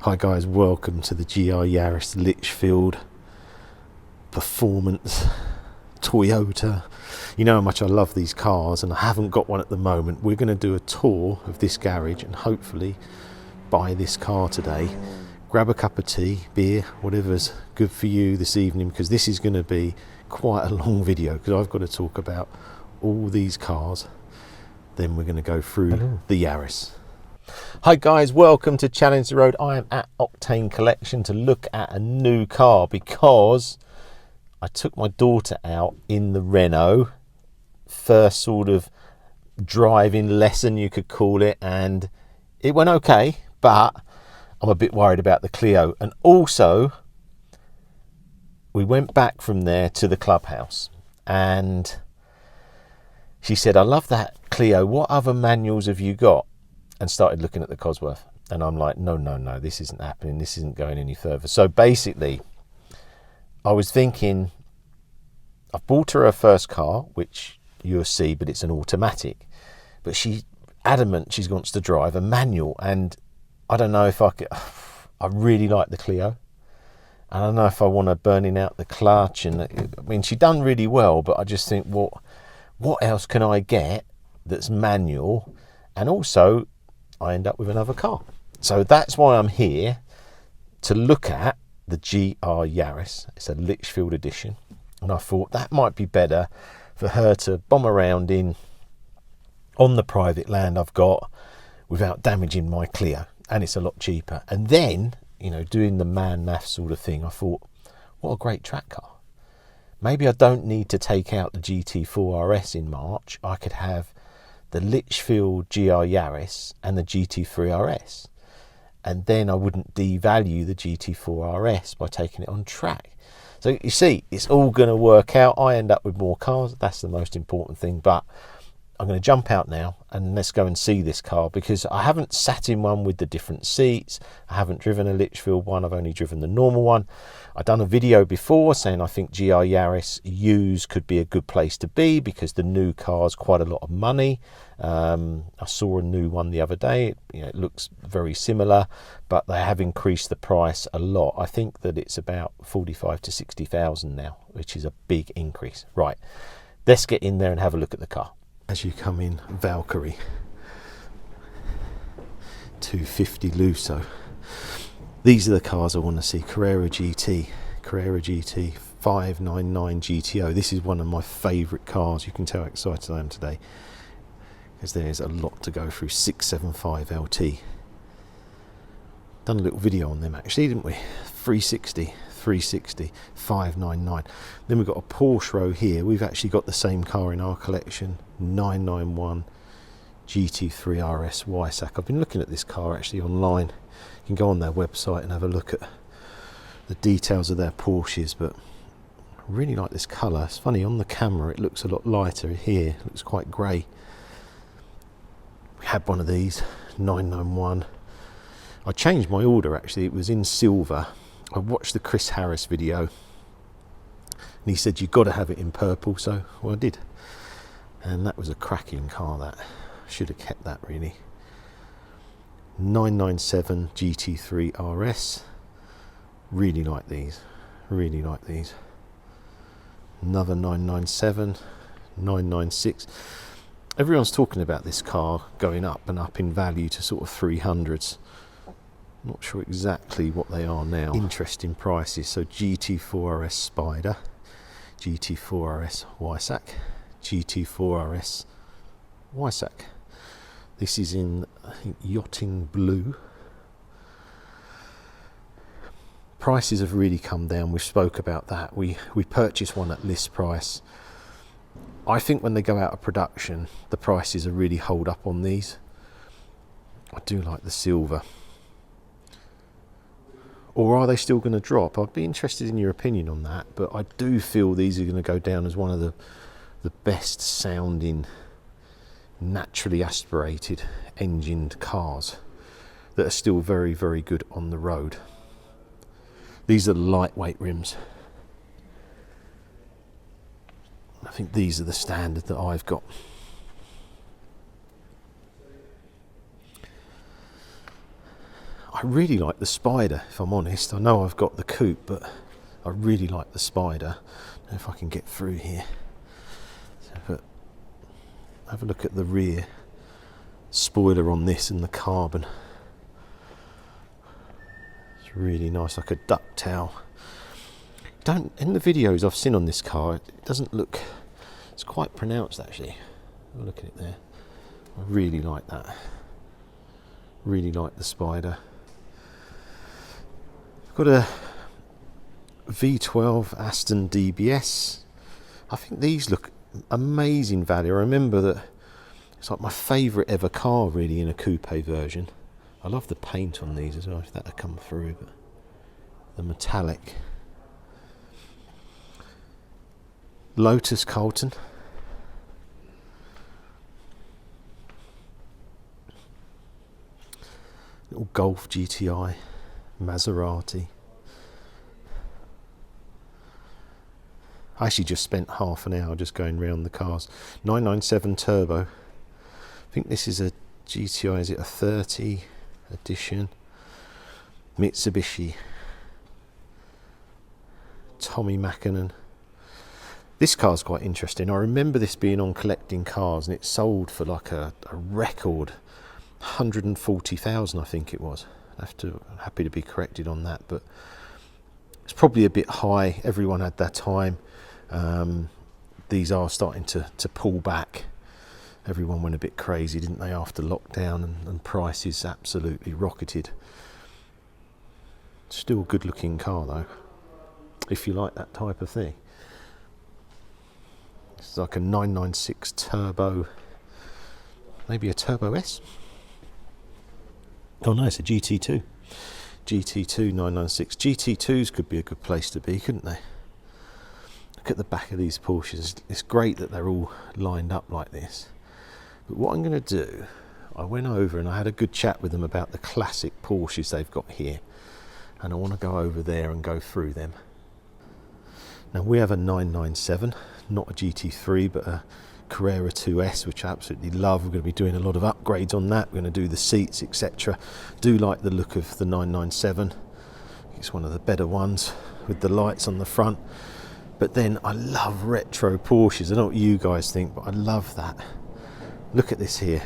Hi guys, welcome to the GR Yaris Litchfield Performance Toyota. You know how much I love these cars and I haven't got one at the moment. We're going to do a tour of this garage and hopefully buy this car today. Grab a cup of tea, beer, whatever's good for you this evening, because this is going to be quite a long video because I've got to talk about all these cars. Then we're going to go through the Yaris. Hi guys, welcome to Challenge the Road. I am at Octane Collection to look at a new car because I took my daughter out in the Renault, first sort of driving lesson you could call it, and it went okay, but I'm a bit worried about the Clio. And also we went back from there to the clubhouse and she said, I love that Clio, what other manuals have you got? And started looking at the Cosworth, and I'm like, no, this isn't happening, this isn't going any further. So basically I was thinking, I've bought her first car, which you'll see, but it's an automatic, but she's adamant she wants to drive a manual, and I don't know if I could. I really like the Clio, and I don't know if I want her burning out the clutch, and I mean, she done really well, but I just think, what else can I get that's manual? And also I end up with another car. So that's why I'm here to look at the GR Yaris. It's a Litchfield edition, and I thought that might be better for her to bomb around in on the private land I've got without damaging my Clio, and it's a lot cheaper. And then, you know, doing the man math sort of thing, I thought, what a great track car. Maybe I don't need to take out the GT4 RS in March. I could have the Litchfield GR Yaris and the GT3 RS, and then I wouldn't devalue the GT4 RS by taking it on track. So you see, it's all going to work out. I end up with more cars, that's the most important thing. But I'm going to jump out now and let's go and see this car, because I haven't sat in one with the different seats. I haven't driven a Litchfield one, I've only driven the normal one. I've done a video before saying I think GR Yaris used could be a good place to be because the new car's quite a lot of money. I saw a new one the other day, you know, it looks very similar, but they have increased the price a lot. I think that it's about 45 to 60,000 now, which is a big increase. Right, let's get in there and have a look at the car. As you come in, Valkyrie 250 Lusso. These are the cars I want to see. Carrera GT 599 GTO. This is one of my favourite cars. You can tell how excited I am today, because there's a lot to go through. 675 LT. Done a little video on them actually, didn't we? 360, 599. Then we've got a Porsche row here. We've actually got the same car in our collection, 991 GT3 RS Weissach. I've been looking at this car actually online. You can go on their website and have a look at the details of their Porsches, but I really like this colour. It's funny, on the camera it looks a lot lighter. Here it looks quite grey. We had one of these, 991. I changed my order actually, it was in silver. I watched the Chris Harris video and he said you've got to have it in purple, so well I did, and that was a cracking car. That should have kept that really. 997 GT3 RS, really like these, really like these. Another 997, 996. Everyone's talking about this car going up and up in value to sort of 300s. Not sure exactly what they are now. Interesting prices. So GT4 RS Spider, GT4 RS Weissach, GT4 RS Weissach. This is in, I think, yachting blue. Prices have really come down. We spoke about that. We purchased one at list price. I think when they go out of production, the prices are really hold up on these. I do like the silver. Or are they still going to drop? I'd be interested in your opinion on that, but I do feel these are going to go down as one of the best sounding, naturally aspirated engined cars that are still very, very good on the road. These are lightweight rims. I think these are the standard that I've got. I I really like the Spider, if I'm honest. I know I've got the coupe, but I really like the Spider. I don't know if I can get through here. But have a look at the rear spoiler on this and the carbon. It's really nice, like a ducktail. In the videos I've seen on this car, it doesn't look, it's quite pronounced actually. Have a look at it there. I really like that. Really like the Spider. I've got a V12 Aston DBS. I think these look amazing value. I remember that it's like my favourite ever car really in a coupe version. I love the paint on these as well, if that had come through, but the metallic. Lotus Colton. Little Golf GTI, Maserati. I actually just spent half an hour just going round the cars. 997 turbo. I think this is a GTI, is it a 30 edition? Mitsubishi. Tommy Mackinnon. This car's quite interesting. I remember this being on Collecting Cars and it sold for like a record 140,000, I think it was. I'm happy to be corrected on that, but it's probably a bit high. Everyone had their time. These are starting to pull back. Everyone went a bit crazy, didn't they, after lockdown, and prices absolutely rocketed. Still a good looking car though, if you like that type of thing. It's like a 996 turbo, maybe a Turbo S. Oh no, it's a GT2. GT2 996. GT2s could be a good place to be, couldn't they? Look at the back of these Porsches. It's great that they're all lined up like this. But what I'm going to do, I went over and I had a good chat with them about the classic Porsches they've got here. And I want to go over there and go through them. Now we have a 997, not a GT3, but a Carrera 2S, which I absolutely love. We're going to be doing a lot of upgrades on that. We're going to do the seats, etc. Do like the look of the 997. It's one of the better ones with the lights on the front. But then I love retro Porsches. I don't know what you guys think, but I love that. Look at this here.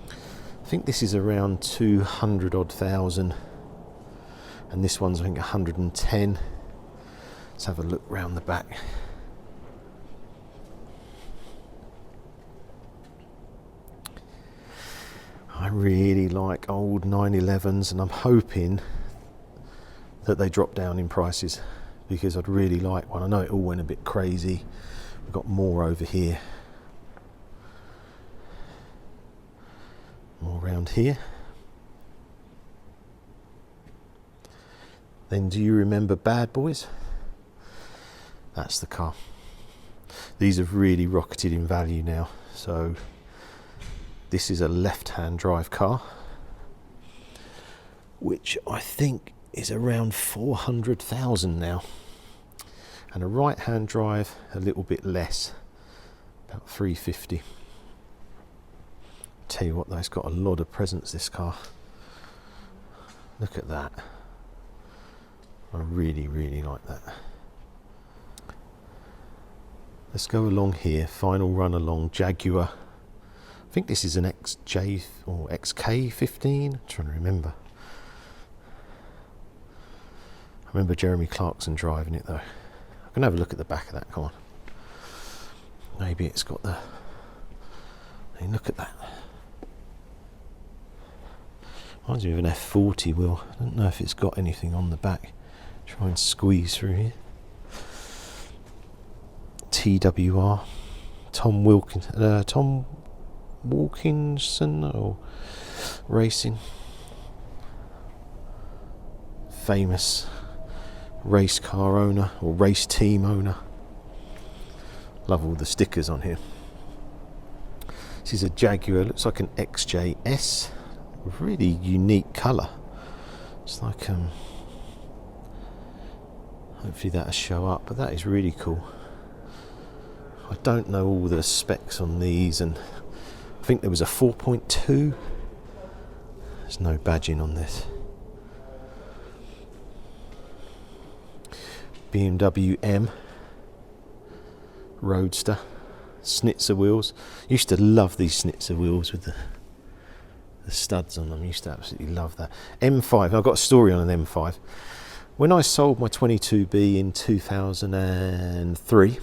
I think this is around 200 odd thousand. And this one's I think 110. Let's have a look round the back. I really like old 911s and I'm hoping that they drop down in prices because I'd really like one. I know it all went a bit crazy. We've got more over here. More around here. Then do you remember Bad Boys? That's the car. These have really rocketed in value now. So this is a left-hand drive car, which I think is around 400,000 now. And a right-hand drive, a little bit less, about 350. Tell you what, though, it's got a lot of presence, this car. Look at that. I really, really like that. Let's go along here, final run along Jaguar. I think this is an XJ or XK15, I'm trying to remember. I remember Jeremy Clarkson driving it though. I can have a look at the back of that, come on. Maybe it's got the, hey, look at that. Reminds me of an F40 wheel. I don't know if it's got anything on the back. Try and squeeze through here. TWR, Tom Wilkinson or Racing, famous race car owner or race team owner. Love all the stickers on here. This is a Jaguar, looks like an XJS, really unique colour. It's like hopefully that'll show up, but that is really cool. I don't know all the specs on these, and I think there was a 4.2 There's no badging on this. BMW M Roadster, Snitzer wheels. Used to love these Snitzer wheels with the studs on them. Used to absolutely love that. M5, I've got a story on an M5. When I sold my 22B in 2003,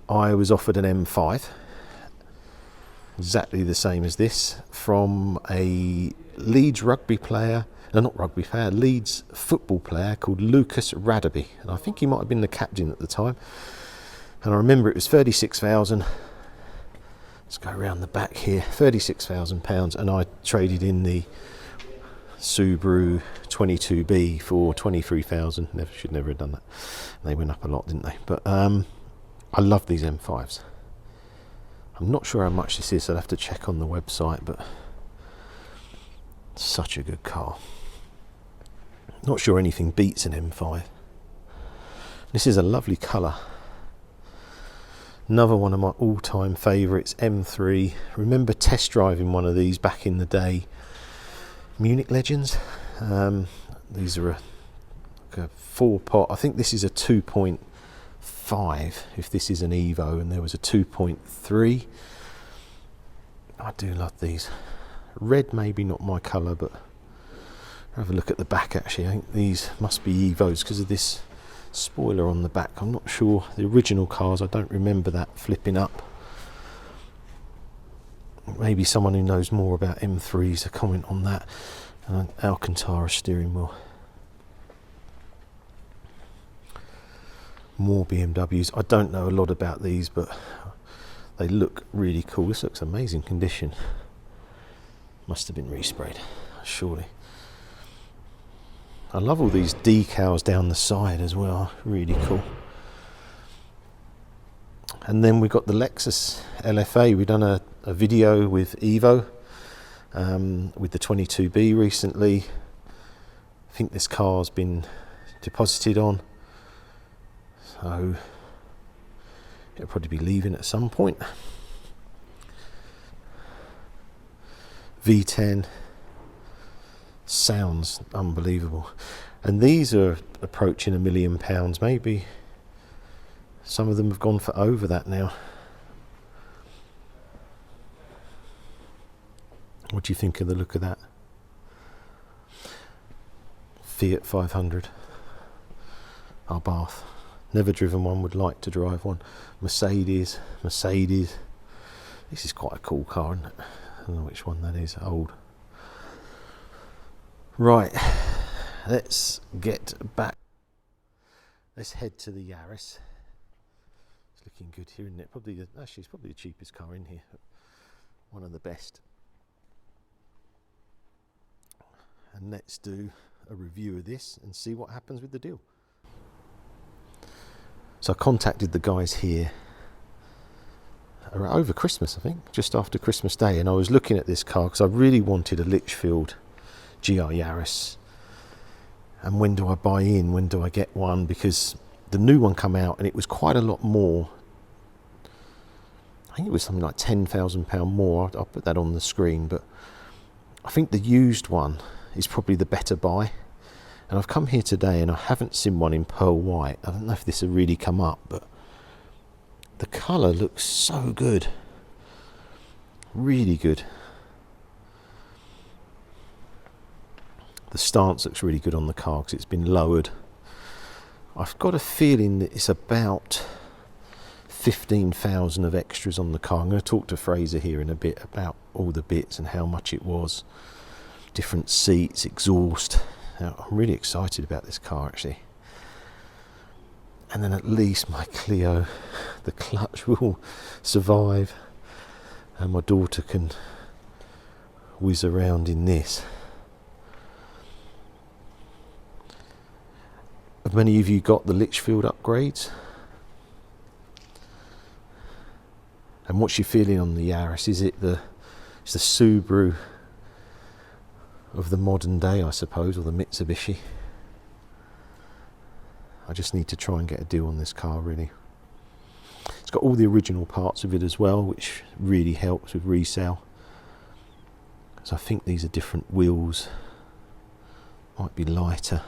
I was offered an M5, exactly the same as this, from a Leeds rugby player, no, not rugby player, Leeds football player called Lucas Radaby, and I think he might have been the captain at the time. And I remember it was 36,000. Let's go around the back here. £36,000, and I traded in the Subaru 22B for 23,000. Should never have done that. They went up a lot, didn't they? But I love these M5s. I'm not sure how much this is. I'll have to check on the website, but such a good car. Not sure anything beats an M5. This is a lovely colour. Another one of my all-time favourites, M3. Remember test driving one of these back in the day. Munich Legends. These are a 4-pot. I think this is a 2.5 if this is an Evo, and there was a 2.3. I do love these. Red maybe not my colour, but have a look at the back actually. I think these must be Evos because of this spoiler on the back. I'm not sure. The original cars, I don't remember that flipping up. Maybe someone who knows more about M3s to comment on that. And an Alcantara steering wheel. More BMWs. I don't know a lot about these, but they look really cool. This looks amazing condition. Must have been resprayed, surely. I love all these decals down the side as well, really cool. And then we've got the Lexus LFA. We've done a video with Evo, with the 22B recently. I think this car's been deposited on, so it'll probably be leaving at some point. V10. Sounds unbelievable, and these are approaching £1 million. Maybe some of them have gone for over that now. What do you think of the look of that? Fiat 500 Abarth. Never driven one, would like to drive one. Mercedes. This is quite a cool car, isn't it? I don't know which one that is. Old. Right, let's get back. Let's head to the Yaris. It's looking good here, isn't it? Actually, it's probably the cheapest car in here. One of the best. And let's do a review of this and see what happens with the deal. So I contacted the guys here over Christmas, I think, just after Christmas Day, and I was looking at this car because I really wanted a Litchfield GR Yaris. And when do I buy in? When do I get one? Because the new one come out and it was quite a lot more. I think it was something like £10,000 more. I'll put that on the screen, but I think the used one is probably the better buy. And I've come here today and I haven't seen one in pearl white. I don't know if this will really come up, but the colour looks so good. Really good. The stance looks really good on the car because it's been lowered. I've got a feeling that it's about 15,000 of extras on the car. I'm going to talk to Fraser here in a bit about all the bits and how much it was. Different seats, exhaust. Now, I'm really excited about this car actually. And then at least my Clio, the clutch will survive and my daughter can whiz around in this. Have many of you got the Litchfield upgrades? And what's your feeling on the Yaris? Is it it's the Subaru of the modern day, I suppose, or the Mitsubishi? I just need to try and get a deal on this car, really. It's got all the original parts of it as well, which really helps with resale. So I think these are different wheels, might be lighter.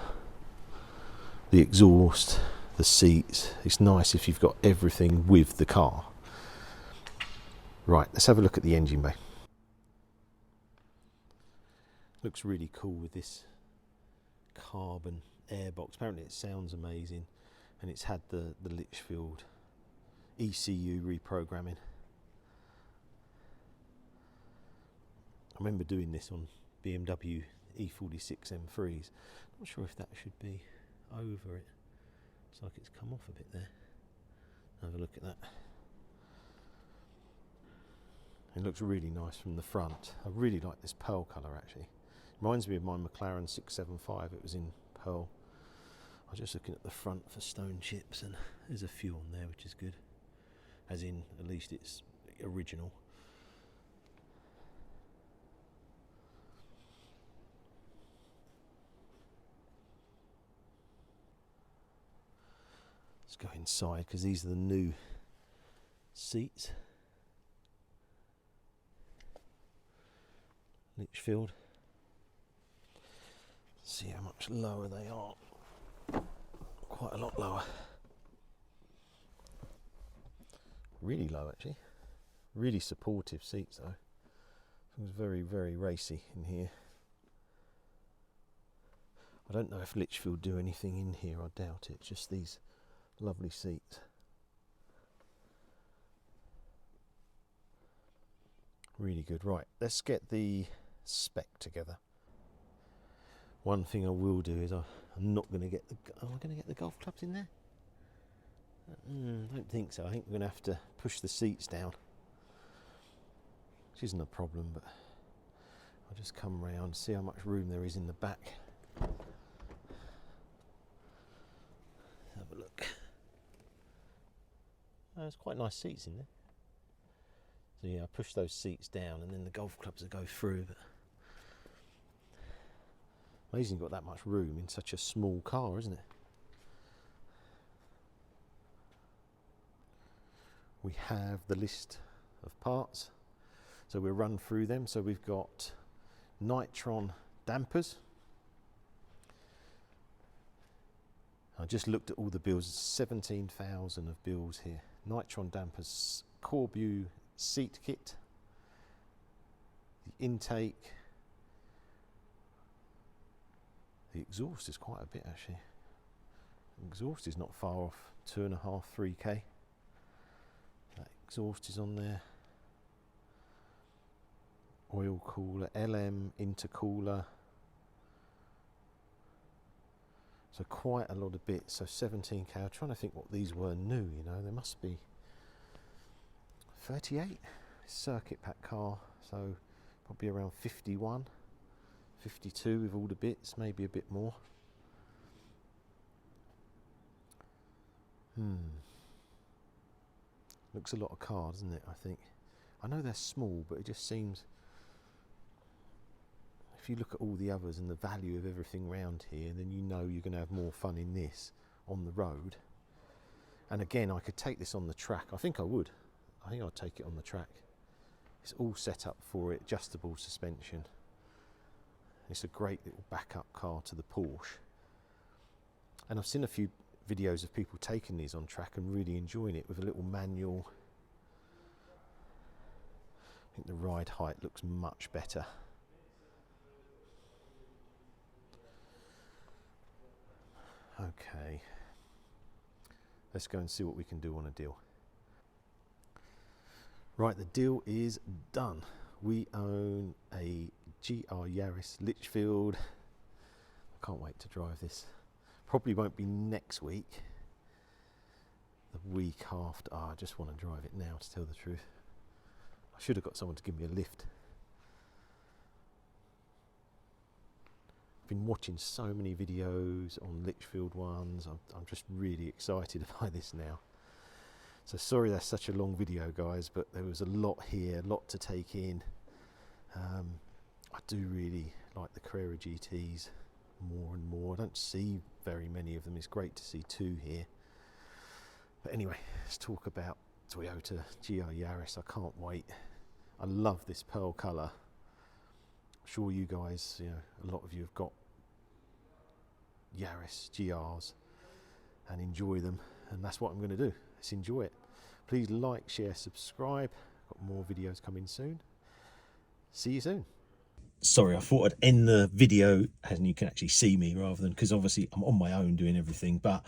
The exhaust, the seats, it's nice if you've got everything with the car. Right, let's have a look at the engine bay. Looks really cool with this carbon airbox. Apparently it sounds amazing, and it's had the Litchfield ECU reprogramming. I remember doing this on BMW E46 M3s. Not sure if that should be over it. Looks like it's come off a bit there. Have a look at that. It looks really nice from the front. I really like this pearl colour actually. Reminds me of my McLaren 675, it was in pearl. I was just looking at the front for stone chips, and there's a few on there, which is good. As in, at least it's original. Let's go inside, because these are the new seats. Litchfield. See how much lower they are. Quite a lot lower. Really low actually. Really supportive seats though. It was very, very racy in here. I don't know if Litchfield do anything in here, I doubt it. Just these lovely seats. Really good. Right, let's get the spec together. One thing I will do is I'm not going to get the... Am I going to get the golf clubs in there? I don't think so. I think we're going to have to push the seats down, which isn't a problem, but I'll just come round, see how much room there is in the back. Have a look. There's quite nice seats in there. So yeah, I push those seats down and then the golf clubs will go through. But amazing you've got that much room in such a small car, isn't it? We have the list of parts, so we'll run through them. So we've got Nitron dampers. I just looked at all the bills, 17,000 of bills here. Nitron dampers, Corbeau seat kit, the intake, the exhaust is quite a bit actually. The exhaust is not far off, 2.5, 3K. That exhaust is on there. Oil cooler, LM, intercooler. So quite a lot of bits, so 17K. I'm trying to think what these were new, you know, there must be 38. Circuit pack car, so probably around 51, 52 with all the bits, maybe a bit more. Looks a lot of cars, doesn't it, I think. I know they're small, but it just seems, if you look at all the others and the value of everything around here, then you know you're going to have more fun in this on the road. And again, I could take this on the track. I think I would. I think I'd take it on the track. It's all set up for it, adjustable suspension. It's a great little backup car to the Porsche. And I've seen a few videos of people taking these on track and really enjoying it with a little manual. I think the ride height looks much better. Okay, let's go and see what we can do on a deal. Right, the deal is done. We own a GR Yaris Litchfield. I can't wait to drive this. Probably won't be next week. The week after. Oh, I just want to drive it now, to tell the truth. I should have got someone to give me a lift. I've been watching so many videos on Litchfield ones. I'm just really excited by this now. So sorry that's such a long video, guys, but there was a lot here, a lot to take in. I do really like the Carrera GTs more and more. I don't see very many of them. It's great to see two here. But anyway, let's talk about Toyota GR Yaris. I can't wait. I love this pearl colour. sure you guys, you know, a lot of you have got Yaris GRs and enjoy them, and that's what I'm going to do. Let's enjoy it. Please like, share, subscribe. Got more videos coming soon. See you soon. Sorry, I thought I'd end the video and you can actually see me rather than, because obviously I'm on my own doing everything, but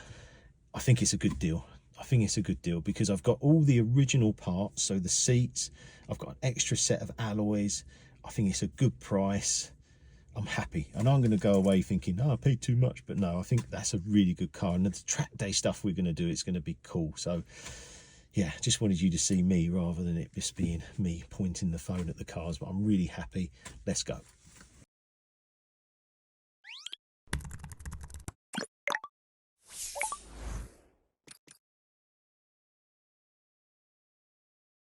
I think it's a good deal. I think it's a good deal because I've got all the original parts, so the seats, I've got an extra set of alloys. I think it's a good price. I'm happy, and I'm going to go away thinking, oh, I paid too much, but no, I think that's a really good car, and the track day stuff we're going to do, it's going to be cool. So yeah, just wanted you to see me rather than it just being me pointing the phone at the cars, but I'm really happy. Let's go.